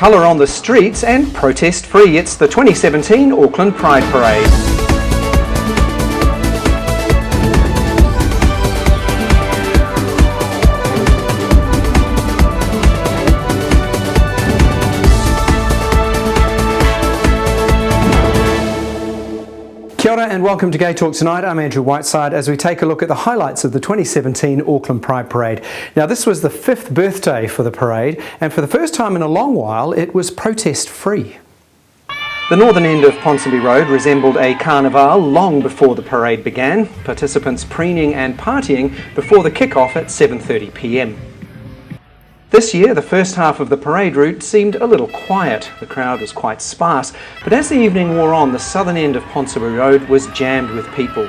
colour on the streets and protest free. It's the 2017 Auckland Pride Parade. Kia ora and welcome to GayTalk Tonight. I'm Andrew Whiteside as we take a look at the highlights of the 2017 Auckland Pride Parade. Now this was the 5th birthday for the parade, and for the first time in a long while it was protest free. The northern end of Ponsonby Road resembled a carnival long before the parade began, participants preening and partying before the kick-off at 7:30 p.m. This year, the first half of the parade route seemed a little quiet. The crowd was quite sparse, but as the evening wore on, the southern end of Ponsonby Road was jammed with people.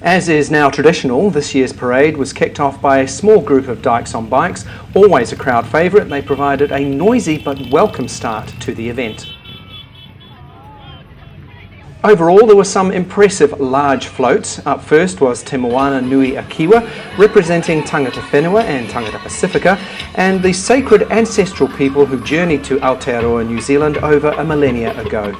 As is now traditional, this year's parade was kicked off by a small group of dykes on bikes. Always a crowd favourite, they provided a noisy but welcome start to the event. Overall, there were some impressive large floats. Up first was Te Moana Nui Akiwa, representing Tangata Whenua and Tangata Pacifica, and the sacred ancestral people who journeyed to Aotearoa, New Zealand over a millennia ago.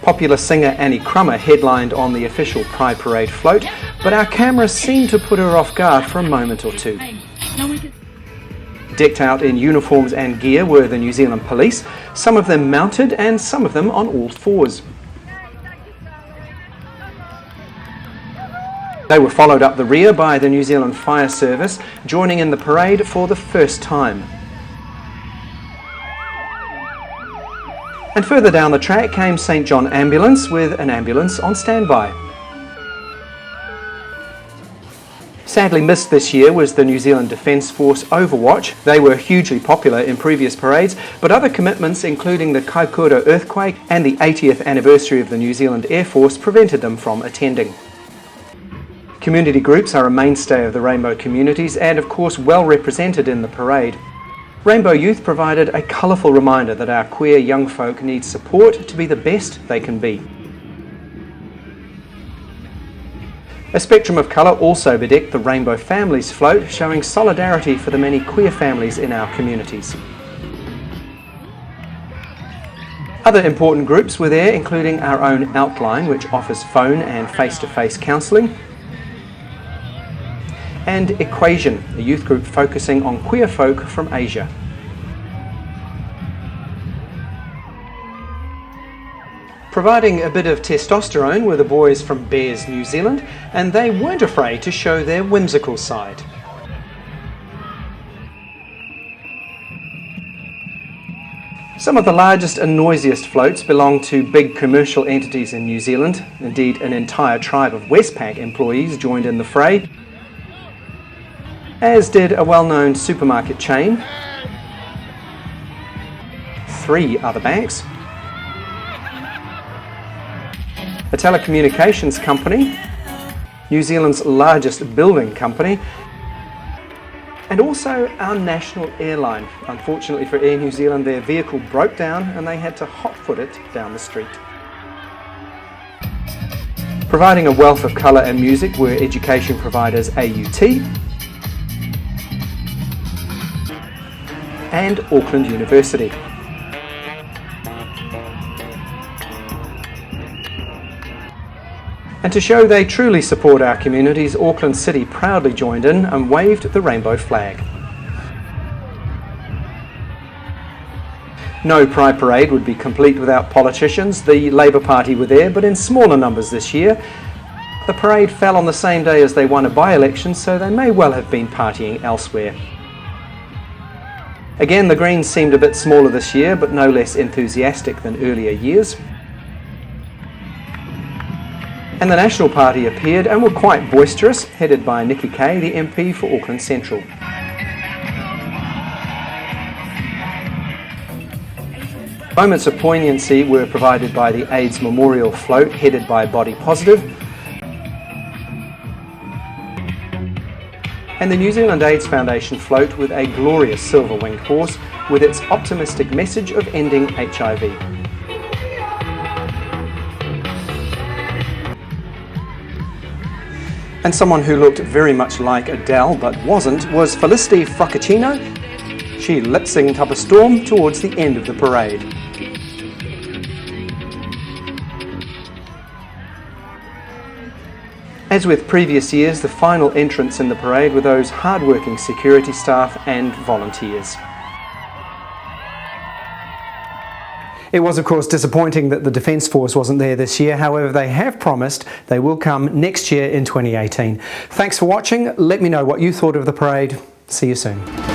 Popular singer Annie Crummer headlined on the official Pride Parade float, but our cameras seemed to put her off guard for a moment or two. Decked out in uniforms and gear were the New Zealand Police, some of them mounted and some of them on all fours. They were followed up the rear by the New Zealand Fire Service, joining in the parade for the first time. And further down the track came St John Ambulance with an ambulance on standby. Sadly missed this year was the New Zealand Defence Force Overwatch. They were hugely popular in previous parades, but other commitments including the Kaikoura earthquake and the 80th anniversary of the New Zealand Air Force prevented them from attending. Community groups are a mainstay of the rainbow communities and of course well represented in the parade. Rainbow Youth provided a colourful reminder that our queer young folk need support to be the best they can be. A spectrum of colour also bedecked the Rainbow Families float, showing solidarity for the many queer families in our communities. Other important groups were there, including our own Outline, which offers phone and face-to-face counselling, and Equation, a youth group focusing on queer folk from Asia. Providing a bit of testosterone were the boys from Bears, New Zealand, and they weren't afraid to show their whimsical side. Some of the largest and noisiest floats belong to big commercial entities in New Zealand. Indeed, an entire tribe of Westpac employees joined in the fray, as did a well-known supermarket chain, 3 other banks, a telecommunications company, New Zealand's largest building company, and also our national airline. Unfortunately for Air New Zealand, their vehicle broke down and they had to hot-foot it down the street. Providing a wealth of colour and music were education providers AUT and Auckland University. And to show they truly support our communities, Auckland City proudly joined in and waved the rainbow flag. No Pride Parade would be complete without politicians. The Labour Party were there, but in smaller numbers this year. The parade fell on the same day as they won a by-election, so they may well have been partying elsewhere. Again, the Greens seemed a bit smaller this year, but no less enthusiastic than earlier years. And the National Party appeared and were quite boisterous, headed by Nikki Kay, the MP for Auckland Central. Moments of poignancy were provided by the AIDS Memorial Float, headed by Body Positive, and the New Zealand AIDS Foundation Float with a glorious silver-winged horse with its optimistic message of ending HIV. And someone who looked very much like Adele but wasn't was Felicity Froccaccino. She lip-synced up a storm towards the end of the parade. As with previous years, the final entrants in the parade were those hard-working security staff and volunteers. It was, of course, disappointing that the Defence Force wasn't there this year. However, they have promised they will come next year in 2018. Thanks for watching. Let me know what you thought of the parade. See you soon.